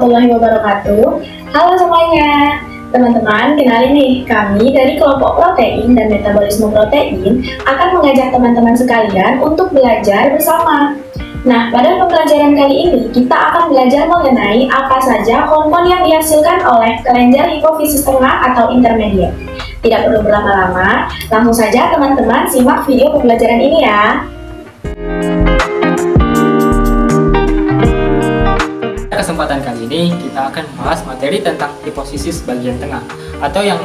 warahmatullahi wabarakatuh. Halo semuanya, teman-teman, kenalin nih, kami dari kelompok protein dan metabolisme protein akan mengajak teman-teman sekalian untuk belajar bersama. Nah, pada pembelajaran kali ini kita akan belajar mengenai apa saja hormon yang dihasilkan oleh kelenjar hipofisis tengah atau intermediate. Tidak perlu berlama-lama, langsung saja teman-teman simak video pembelajaran ini ya. Kesempatan kali ini kita akan membahas materi tentang hipofisis bagian tengah atau yang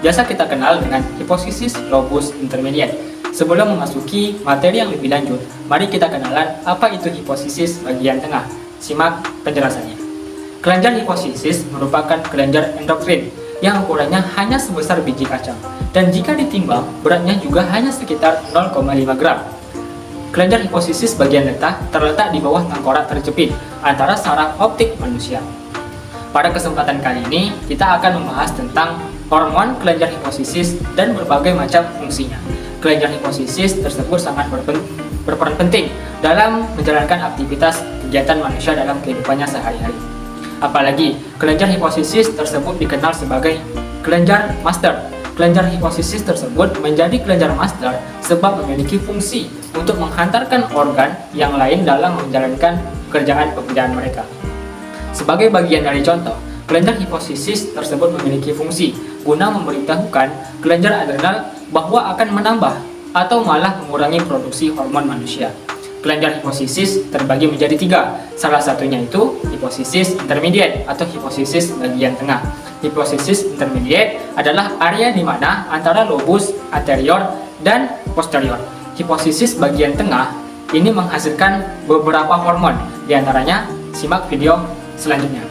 biasa kita kenal dengan hipofisis lobus intermediate. Sebelum memasuki materi yang lebih lanjut, mari kita kenalan apa itu hipofisis bagian tengah. Simak penjelasannya. Kelenjar hipofisis merupakan kelenjar endokrin yang ukurannya hanya sebesar biji kacang dan jika ditimbang beratnya juga hanya sekitar 0,5 gram. Kelenjar hipofisis bagian letah terletak di bawah tengkorak terjepit antara saraf optik manusia. Pada kesempatan kali ini, kita akan membahas tentang hormon kelenjar hipofisis dan berbagai macam fungsinya. Kelenjar hipofisis tersebut sangat berperan penting dalam menjalankan aktivitas kegiatan manusia dalam kehidupannya sehari-hari. Apalagi, kelenjar hipofisis tersebut dikenal sebagai kelenjar master. Kelenjar hipofisis tersebut menjadi kelenjar master sebab memiliki fungsi untuk menghantarkan organ yang lain dalam menjalankan pekerjaan mereka. Sebagai bagian dari contoh, kelenjar hipofisis tersebut memiliki fungsi guna memberitahukan kelenjar adrenal bahwa akan menambah atau malah mengurangi produksi hormon manusia. Kelenjar hipofisis terbagi menjadi 3, salah satunya itu hipofisis intermediate atau hipofisis bagian tengah. Hipofisis intermediate adalah area di mana antara lobus anterior dan posterior. Hipofisis bagian tengah ini menghasilkan beberapa hormon, diantaranya simak video selanjutnya.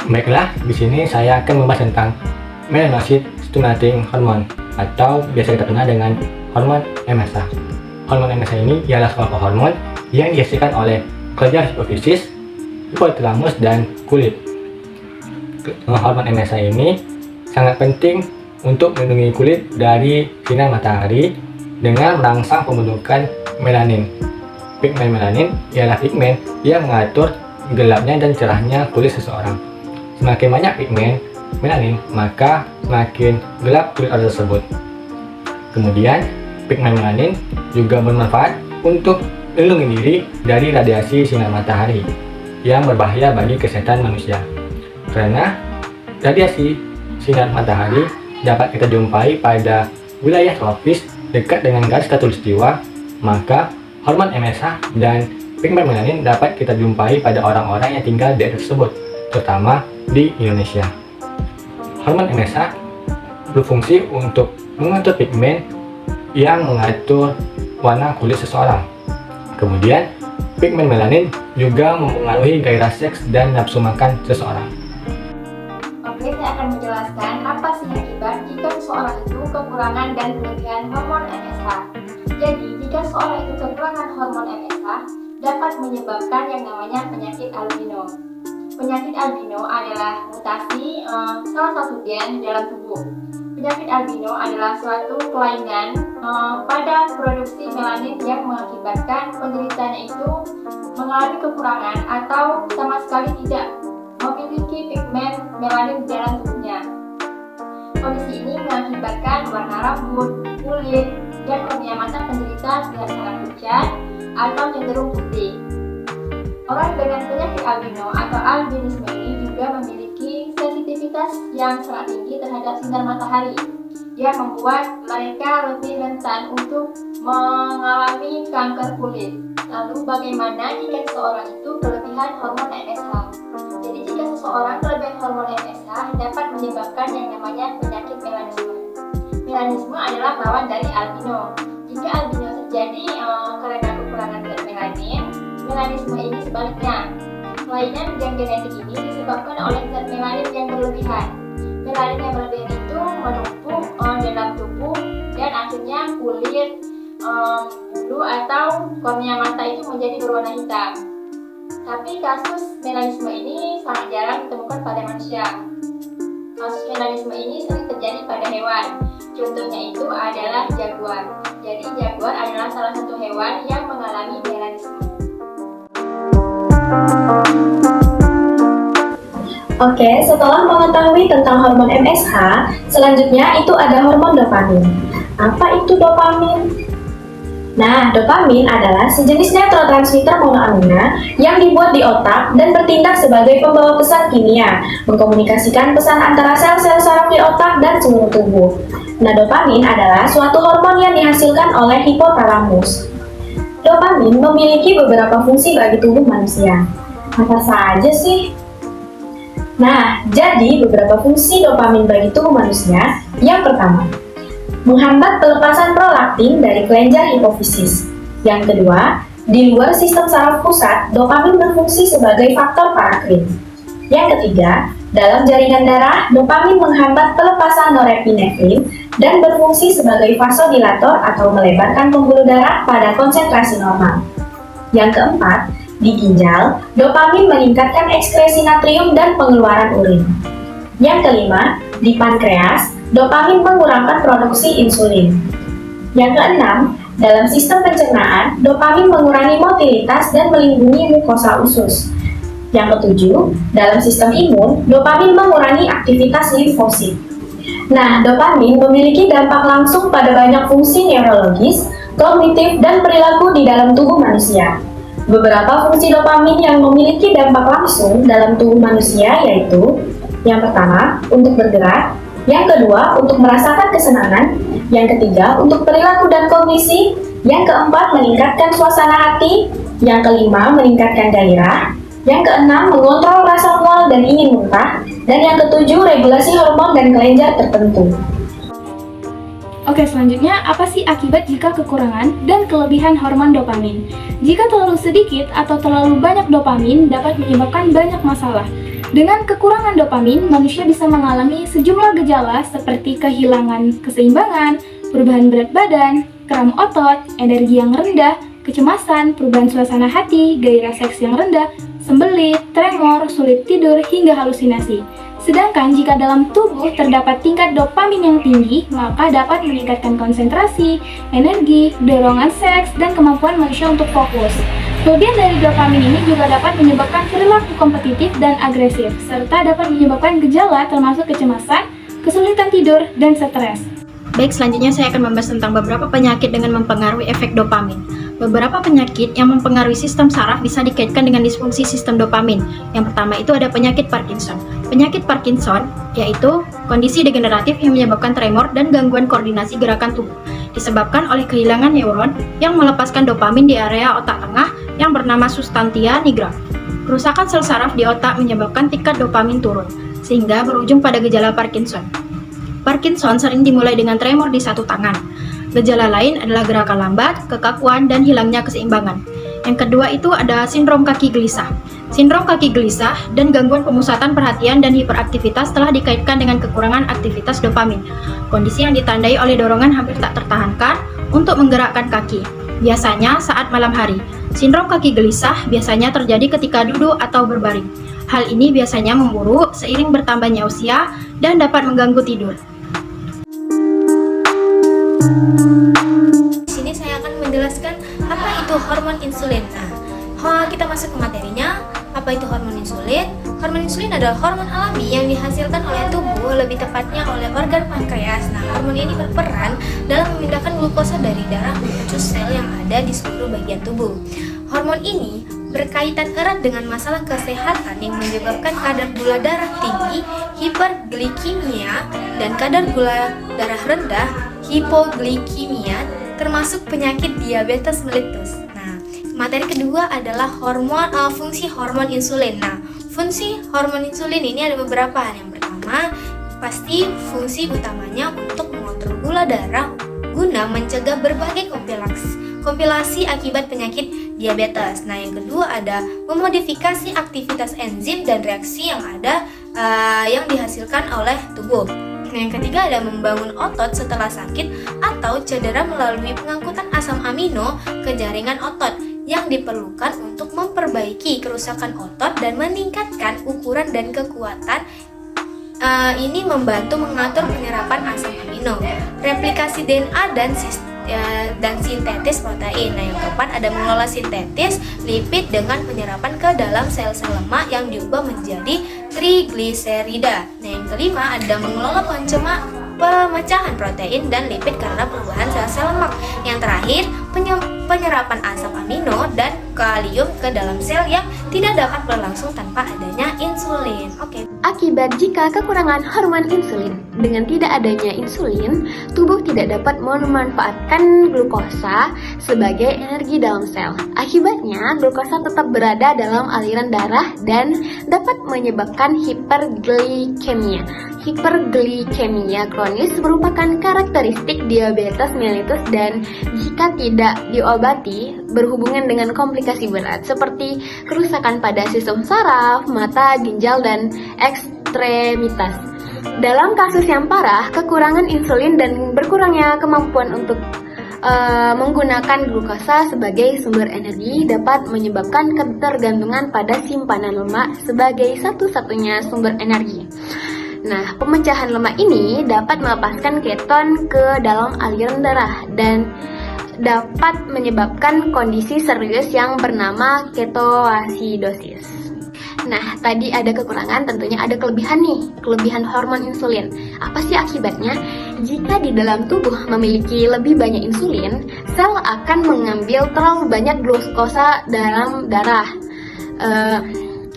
Baiklah, di sini saya akan membahas tentang melanocyte stimulating hormone atau biasa kita kenal dengan hormon MSH. Hormon MSH ini ialah sekelompok hormon yang dihasilkan oleh kelenjar hipofisis, hipotalamus, dan kulit. Hormon MSH ini sangat penting untuk melindungi kulit dari sinar matahari dengan merangsang pembentukan melanin. Pigmen melanin ialah pigmen yang mengatur gelapnya dan cerahnya kulit seseorang. Semakin banyak pigmen melanin, maka semakin gelap kulit orang tersebut. Kemudian, pigmen melanin juga bermanfaat untuk melindungi diri dari radiasi sinar matahari yang berbahaya bagi kesehatan manusia. Karena radiasi sinar matahari dapat kita jumpai pada wilayah tropis dekat dengan garis khatulistiwa, maka hormon MSH dan pigmen melanin dapat kita jumpai pada orang-orang yang tinggal di daerah tersebut, terutama di Indonesia. Hormon MSH berfungsi untuk mengatur pigmen yang mengatur warna kulit seseorang. Kemudian, pigmen melanin juga mempengaruhi gairah seks dan nafsu makan seseorang. Oke, saya akan menjelaskan apa sih akibat jika seseorang itu kekurangan dan kelebihan hormon MSH. Jadi, jika seseorang itu kekurangan hormon MSH, dapat menyebabkan yang namanya penyakit albino. Penyakit albino adalah mutasi salah satu gen di dalam tubuh. Penyakit albino adalah suatu kelainan pada produksi melanin yang mengakibatkan penderitanya itu mengalami kekurangan atau sama sekali tidak memiliki pigmen melanin di dalam tubuhnya. Kondisi ini mengakibatkan warna rambut, kulit, dan kornea mata penderita terlihat sangat pucat atau cenderung putih. Orang dengan penyakit albino atau albinisme ini juga memiliki sensitivitas yang sangat tinggi terhadap sinar matahari yang membuat mereka lebih rentan untuk mengalami kanker kulit. Lalu bagaimana jika seseorang itu kelebihan hormon MSH? Jadi jika seseorang kelebihan hormon MSH dapat menyebabkan yang namanya penyakit melanisme. Melanisme adalah lawan dari albino. Jika albino terjadi karena kekurangan zat melanin, melanisme ini sebaliknya. Kelainan gen genetik ini disebabkan oleh zat melanin yang berlebihan. Melanin yang berlebihan itu menumpuk dalam tubuh dan akhirnya kulit, bulu atau kornea mata itu menjadi berwarna hitam. Tapi kasus melanisme ini sangat jarang ditemukan pada manusia. Kasus melanisme ini sering terjadi pada hewan. Contohnya itu adalah jaguar. Jadi jaguar adalah salah satu hewan yang mengalami melanisme. Oke, setelah mengetahui tentang hormon MSH, selanjutnya itu ada hormon dopamin. Apa itu dopamin? Nah, dopamin adalah sejenis neurotransmitter monoamina yang dibuat di otak dan bertindak sebagai pembawa pesan kimia, mengkomunikasikan pesan antara sel-sel saraf di otak dan seluruh tubuh. Nah, dopamin adalah suatu hormon yang dihasilkan oleh hipotalamus. Dopamin memiliki beberapa fungsi bagi tubuh manusia. Apa saja sih? Nah, jadi beberapa fungsi dopamin bagi tubuh manusia. Yang pertama, menghambat pelepasan prolaktin dari kelenjar hipofisis. Yang kedua, di luar sistem saraf pusat, dopamin berfungsi sebagai faktor parakrin. Yang ketiga, dalam jaringan darah, dopamin menghambat pelepasan norepinefrin dan berfungsi sebagai vasodilator atau melebarkan pembuluh darah pada konsentrasi normal. Yang keempat, di ginjal, dopamin meningkatkan ekskresi natrium dan pengeluaran urin. Yang kelima, di pankreas, dopamin mengurangi produksi insulin. Yang keenam, dalam sistem pencernaan, dopamin mengurangi motilitas dan melindungi mukosa usus. Yang ketujuh, dalam sistem imun, dopamin mengurangi aktivitas limfosit. Nah, dopamin memiliki dampak langsung pada banyak fungsi neurologis, kognitif, dan perilaku di dalam tubuh manusia. Beberapa fungsi dopamin yang memiliki dampak langsung dalam tubuh manusia yaitu: yang pertama, untuk bergerak; yang kedua, untuk merasakan kesenangan; yang ketiga, untuk perilaku dan kognisi; yang keempat, meningkatkan suasana hati; yang kelima, meningkatkan gairah; yang keenam, mengontrol rasa mual dan ingin muntah; dan yang ketujuh, regulasi hormon dan kelenjar tertentu. Oke, selanjutnya apa sih akibat jika kekurangan dan kelebihan hormon dopamin? Jika terlalu sedikit atau terlalu banyak dopamin dapat menyebabkan banyak masalah. Dengan kekurangan dopamin, manusia bisa mengalami sejumlah gejala seperti kehilangan keseimbangan, perubahan berat badan, kram otot, energi yang rendah, kecemasan, perubahan suasana hati, gairah seks yang rendah, sembelit, tremor, sulit tidur, hingga halusinasi. Sedangkan jika dalam tubuh terdapat tingkat dopamin yang tinggi, maka dapat meningkatkan konsentrasi, energi, dorongan seks, dan kemampuan manusia untuk fokus. Kelebihan dari dopamin ini juga dapat menyebabkan perilaku kompetitif dan agresif, serta dapat menyebabkan gejala termasuk kecemasan, kesulitan tidur, dan stres. Baik, selanjutnya saya akan membahas tentang beberapa penyakit dengan mempengaruhi efek dopamin. Beberapa penyakit yang mempengaruhi sistem saraf bisa dikaitkan dengan disfungsi sistem dopamin. Yang pertama itu ada penyakit Parkinson. Penyakit Parkinson yaitu kondisi degeneratif yang menyebabkan tremor dan gangguan koordinasi gerakan tubuh, disebabkan oleh kehilangan neuron yang melepaskan dopamin di area otak tengah yang bernama substantia nigra. Kerusakan sel saraf di otak menyebabkan tingkat dopamin turun, sehingga berujung pada gejala Parkinson. Parkinson sering dimulai dengan tremor di satu tangan. Gejala lain adalah gerakan lambat, kekakuan, dan hilangnya keseimbangan. Yang kedua itu ada sindrom kaki gelisah. Sindrom kaki gelisah dan gangguan pemusatan perhatian dan hiperaktivitas telah dikaitkan dengan kekurangan aktivitas dopamin. Kondisi yang ditandai oleh dorongan hampir tak tertahankan untuk menggerakkan kaki, biasanya saat malam hari. Sindrom kaki gelisah biasanya terjadi ketika duduk atau berbaring. Hal ini biasanya memburuk seiring bertambahnya usia dan dapat mengganggu tidur. Di sini saya akan menjelaskan apa itu hormon insulin. Nah, kita masuk ke materinya. Apa itu hormon insulin? Hormon insulin adalah hormon alami yang dihasilkan oleh tubuh, lebih tepatnya oleh organ pankreas. Nah, hormon ini berperan dalam memindahkan glukosa dari darah menuju sel yang ada di seluruh bagian tubuh. Hormon ini berkaitan erat dengan masalah kesehatan yang menyebabkan kadar gula darah tinggi, hiperglikemia, dan kadar gula darah rendah, hipoglikemia, termasuk penyakit diabetes mellitus. Nah, materi kedua adalah fungsi hormon insulin. Nah, fungsi hormon insulin ini ada beberapa. Yang pertama, pasti fungsi utamanya untuk mengontrol gula darah guna mencegah berbagai kompilasi akibat penyakit diabetes. Nah, yang kedua ada memodifikasi aktivitas enzim dan reaksi yang ada yang dihasilkan oleh tubuh. Nah, yang ketiga ada membangun otot setelah sakit atau cedera melalui pengangkutan asam amino ke jaringan otot. yang diperlukan untuk memperbaiki kerusakan otot dan meningkatkan ukuran dan kekuatan. Ini membantu mengatur penyerapan asam amino, replikasi DNA dan sintetis protein. Nah, yang keempat ada mengelola sintetis lipid dengan penyerapan ke dalam sel-sel lemak yang diubah menjadi trigliserida. Nah, yang kelima ada mengelola pemecahan protein dan lipid karena perubahan sel-sel lemak. Yang terakhir, penyerapan asam amino dan kalium ke dalam sel yang tidak dapat berlangsung tanpa adanya insulin. Akibat jika kekurangan hormon insulin, dengan tidak adanya insulin, tubuh tidak dapat memanfaatkan glukosa sebagai energi dalam sel. Akibatnya, glukosa tetap berada dalam aliran darah dan dapat menyebabkan hiperglikemia. Hiperglikemia kronis merupakan karakteristik diabetes mellitus dan jika tidak diobati berhubungan dengan komplikasi berat seperti kerusakan pada sistem saraf, mata, ginjal, dan ekstremitas. Dalam kasus yang parah, kekurangan insulin dan berkurangnya kemampuan untuk menggunakan glukosa sebagai sumber energi dapat menyebabkan ketergantungan pada simpanan lemak sebagai satu-satunya sumber energi. Nah, pemecahan lemak ini dapat melepaskan keton ke dalam aliran darah dan dapat menyebabkan kondisi serius yang bernama ketoasidosis. Nah, tadi ada kekurangan, tentunya ada kelebihan nih, kelebihan hormon insulin. Apa sih akibatnya? Jika di dalam tubuh memiliki lebih banyak insulin, sel akan mengambil terlalu banyak glukosa dalam darah.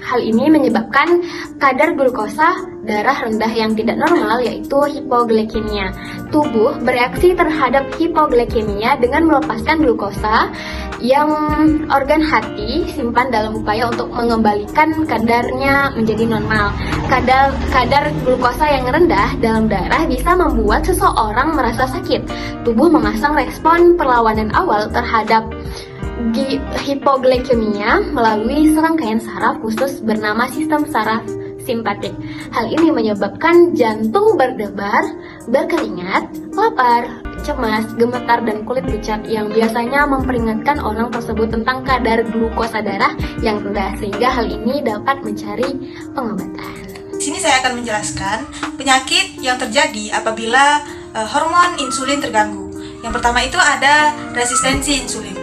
Hal ini menyebabkan kadar glukosa darah rendah yang tidak normal, yaitu hipoglikemia. Tubuh bereaksi terhadap hipoglikemia dengan melepaskan glukosa yang organ hati simpan dalam upaya untuk mengembalikan kadarnya menjadi normal. Kadar glukosa yang rendah dalam darah bisa membuat seseorang merasa sakit. Tubuh memasang respon perlawanan awal terhadap hipoglikemia melalui serangkaian saraf khusus bernama sistem saraf simpatik. Hal ini menyebabkan jantung berdebar, berkeringat, lapar, cemas, gemetar, dan kulit pucat yang biasanya memperingatkan orang tersebut tentang kadar glukosa darah yang rendah, sehingga hal ini dapat mencari pengobatan. Di sini saya akan menjelaskan penyakit yang terjadi apabila hormon insulin terganggu. Yang pertama itu ada resistensi insulin.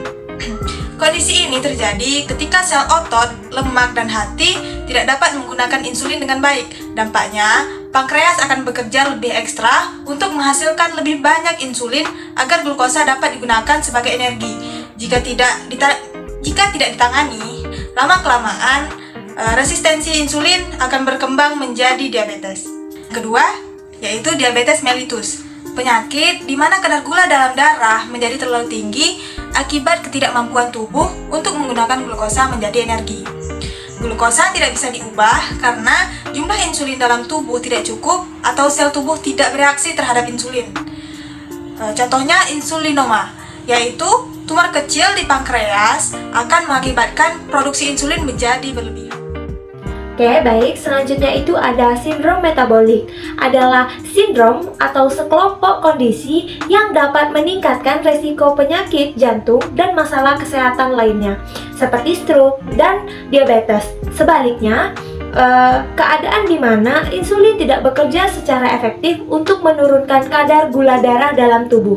Kondisi ini terjadi ketika sel otot, lemak, dan hati tidak dapat menggunakan insulin dengan baik. Dampaknya, pankreas akan bekerja lebih ekstra untuk menghasilkan lebih banyak insulin agar glukosa dapat digunakan sebagai energi. Jika tidak ditangani, lama-kelamaan resistensi insulin akan berkembang menjadi diabetes. Kedua, yaitu diabetes mellitus. Penyakit di mana kadar gula dalam darah menjadi terlalu tinggi akibat ketidakmampuan tubuh untuk menggunakan glukosa menjadi energi. Glukosa tidak bisa diubah karena jumlah insulin dalam tubuh tidak cukup atau sel tubuh tidak bereaksi terhadap insulin. Contohnya insulinoma, yaitu tumor kecil di pankreas akan mengakibatkan produksi insulin menjadi berlebihan. Oke, baik. Selanjutnya itu ada sindrom metabolik. Adalah sindrom atau sekelompok kondisi yang dapat meningkatkan resiko penyakit jantung dan masalah kesehatan lainnya, seperti stroke dan diabetes. Sebaliknya, keadaan di mana insulin tidak bekerja secara efektif untuk menurunkan kadar gula darah dalam tubuh,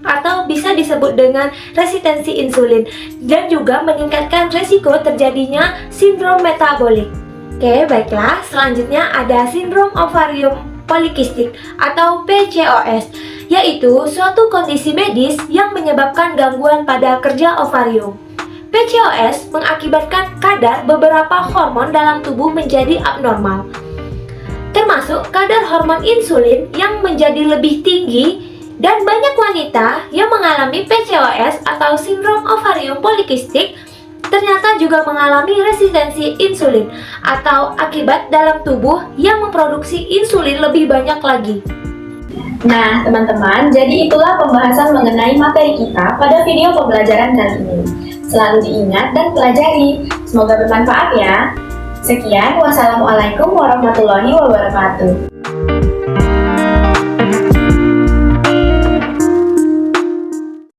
atau bisa disebut dengan resistensi insulin, dan juga meningkatkan resiko terjadinya sindrom metabolik. Oke, baiklah. Selanjutnya ada sindrom ovarium polikistik atau PCOS, yaitu suatu kondisi medis yang menyebabkan gangguan pada kerja ovarium. PCOS mengakibatkan kadar beberapa hormon dalam tubuh menjadi abnormal, termasuk kadar hormon insulin yang menjadi lebih tinggi. Dan banyak wanita yang mengalami PCOS atau sindrom ovarium polikistik ternyata juga mengalami resistensi insulin atau akibat dalam tubuh yang memproduksi insulin lebih banyak lagi. Nah, teman-teman, jadi itulah pembahasan mengenai materi kita pada video pembelajaran kali ini. Selalu diingat dan pelajari. Semoga bermanfaat ya. Sekian, wassalamualaikum warahmatullahi wabarakatuh.